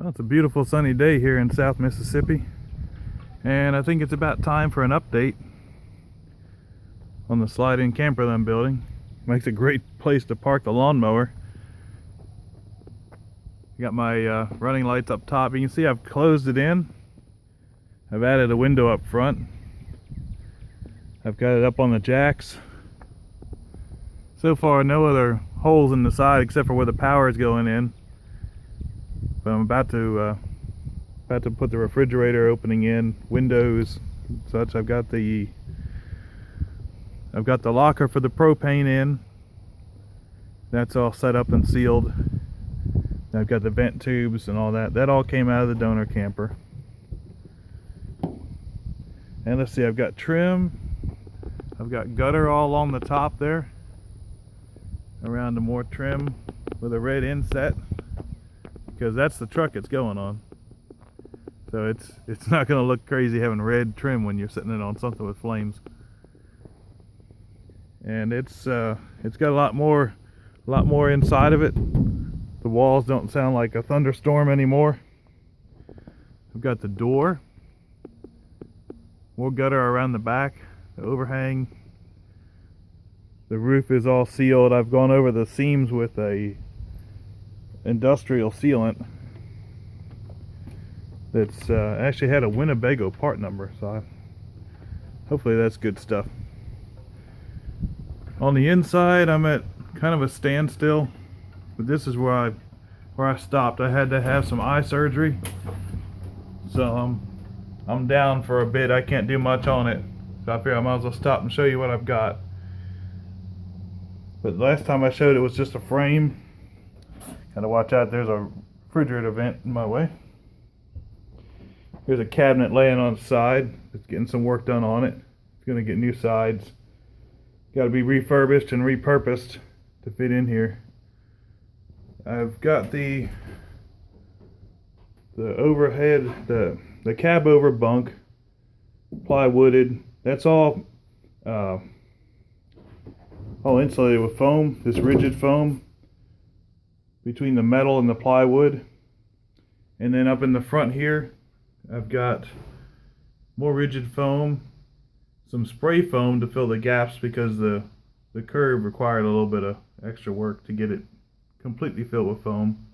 Well, it's a beautiful sunny day here in South Mississippi, and I think it's about time for an update on the slide-in camper that I'm building. Makes a great place to park the lawnmower. Got my running lights up top. You can see I've closed it in. I've added a window up front. I've got it up on the jacks. So far, no other holes in the side except for where the power is going in. But I'm about to put the refrigerator opening in, windows, such. I've got the locker for the propane in. That's all set up and sealed. I've got the vent tubes and all that. That all came out of the donor camper. And let's see, I've got trim. I've got gutter all on the top there, around the more trim with a red inset, because that's the truck it's going on. So it's not going to look crazy having red trim when you're sitting it on something with flames. And it's got a lot more inside of it. The walls don't sound like a thunderstorm anymore. I've got the door, more gutter around the back, the overhang. The roof is all sealed. I've gone over the seams with a industrial sealant that's actually had a Winnebago part number, so hopefully that's good stuff. On the inside, I'm at kind of a standstill, but this is where I stopped. I had to have some eye surgery, so I'm down for a bit. I can't do much on it, so I figure I might as well stop and show you what I've got. But last time I showed it was just a frame. Gotta watch out, there's a refrigerator vent in my way. Here's a cabinet laying on the side. It's getting some work done on it. It's gonna get new sides. Gotta be refurbished and repurposed to fit in here. I've got the overhead, the cab over bunk, plywooded. That's all insulated with foam, this rigid foam between the metal and the plywood. And then up in the front here, I've got more rigid foam, some spray foam to fill the gaps because the curb required a little bit of extra work to get it completely filled with foam.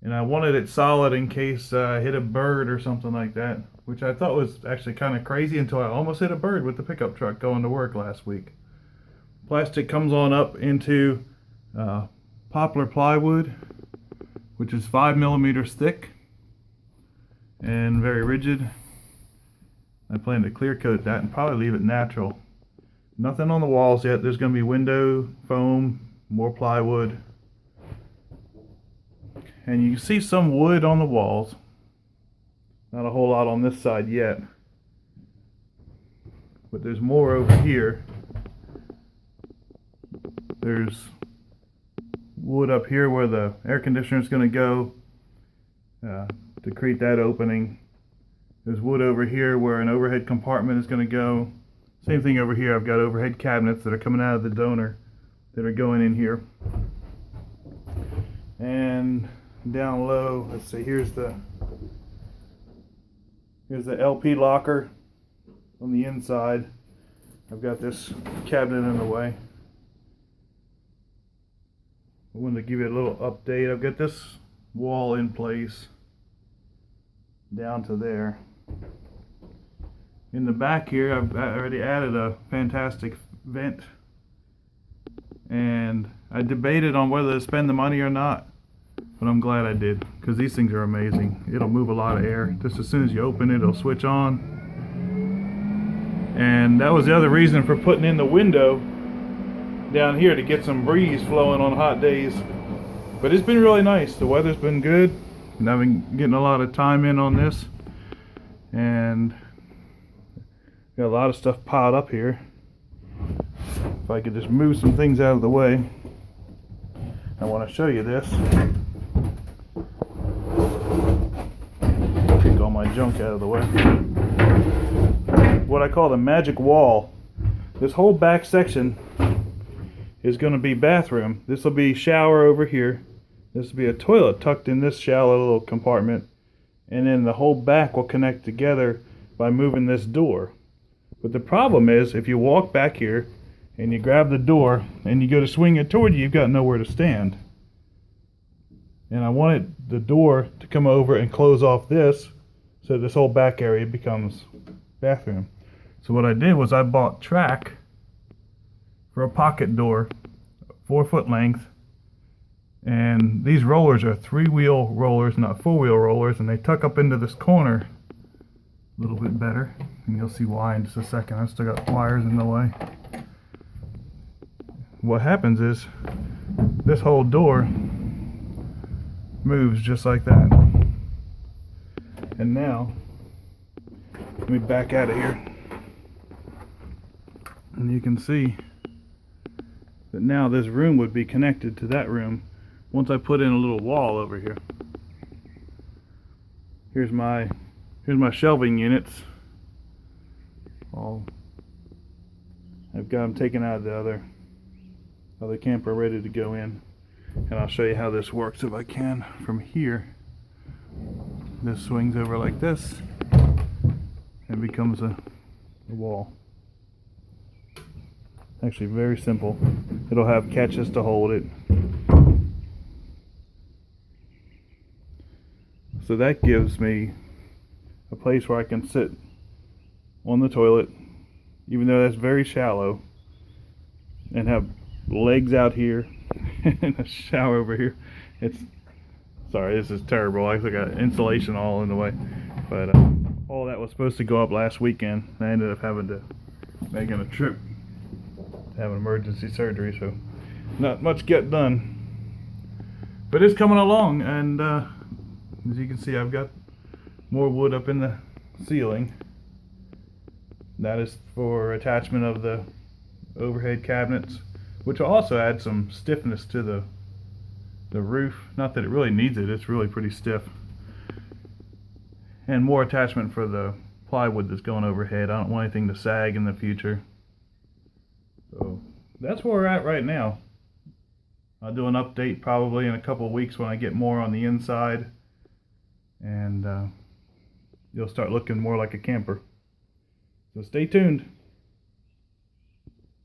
And I wanted it solid in case I hit a bird or something like that, which I thought was actually kind of crazy until I almost hit a bird with the pickup truck going to work last week. Plastic comes on up into poplar plywood, which is 5 millimeters thick and very rigid. I plan to clear coat that and probably leave it natural. Nothing on the walls yet. There's going to be window foam, more plywood, and you can see some wood on the walls. Not a whole lot on this side yet, but there's more over here. There's wood up here where the air conditioner is going to go to create that opening. There's wood over here where an overhead compartment is going to go. Same thing over here. I've got overhead cabinets that are coming out of the donor that are going in here. And down low, let's see, here's the LP locker on the inside. I've got this cabinet in the way. I wanted to give you a little update. I've got this wall in place down to there. In the back here, I've already added a fantastic vent, and I debated on whether to spend the money or not, but I'm glad I did, because these things are amazing. It'll move a lot of air. Just as soon as you open it, it'll switch on. And that was the other reason for putting in the window down here, to get some breeze flowing on hot days. But it's been really nice. The weather's been good, and I've been getting a lot of time in on this, and got a lot of stuff piled up here. If I could just move some things out of the way, I want to show you this. Take all my junk out of the way. What I call the magic wall. This whole back section is going to be bathroom. This will be shower over here. This will be a toilet tucked in this shallow little compartment, and then the whole back will connect together by moving this door. But the problem is, if you walk back here and you grab the door and you go to swing it toward you, you've got nowhere to stand. And I wanted the door to come over and close off this, so this whole back area becomes bathroom. So what I did was I bought track for a pocket door, 4-foot length, and these rollers are 3-wheel rollers, not 4-wheel rollers, and they tuck up into this corner a little bit better, and you'll see why in just a second. I've still got wires in the way. What happens is this whole door moves just like that. And now let me back out of here, and you can see that now this room would be connected to that room once I put in a little wall over here. Here's my shelving units. I've got them taken out of the other camper, ready to go in, and I'll show you how this works if I can from here. This swings over like this and becomes a wall. Actually very simple. It'll have catches to hold it. So that gives me a place where I can sit on the toilet, even though that's very shallow, and have legs out here and a shower over here. Sorry, this is terrible. I got insulation all in the way, but all that was supposed to go up last weekend. I ended up having to make a trip to have an emergency surgery, so not much get done, but it's coming along. And as you can see, I've got more wood up in the ceiling. That is for attachment of the overhead cabinets, which will also add some stiffness to the roof. Not that it really needs it, it's really pretty stiff. And more attachment for the plywood that's going overhead. I don't want anything to sag in the future. So that's where we're at right now. I'll do an update probably in a couple of weeks when I get more on the inside, and you'll start looking more like a camper. So stay tuned.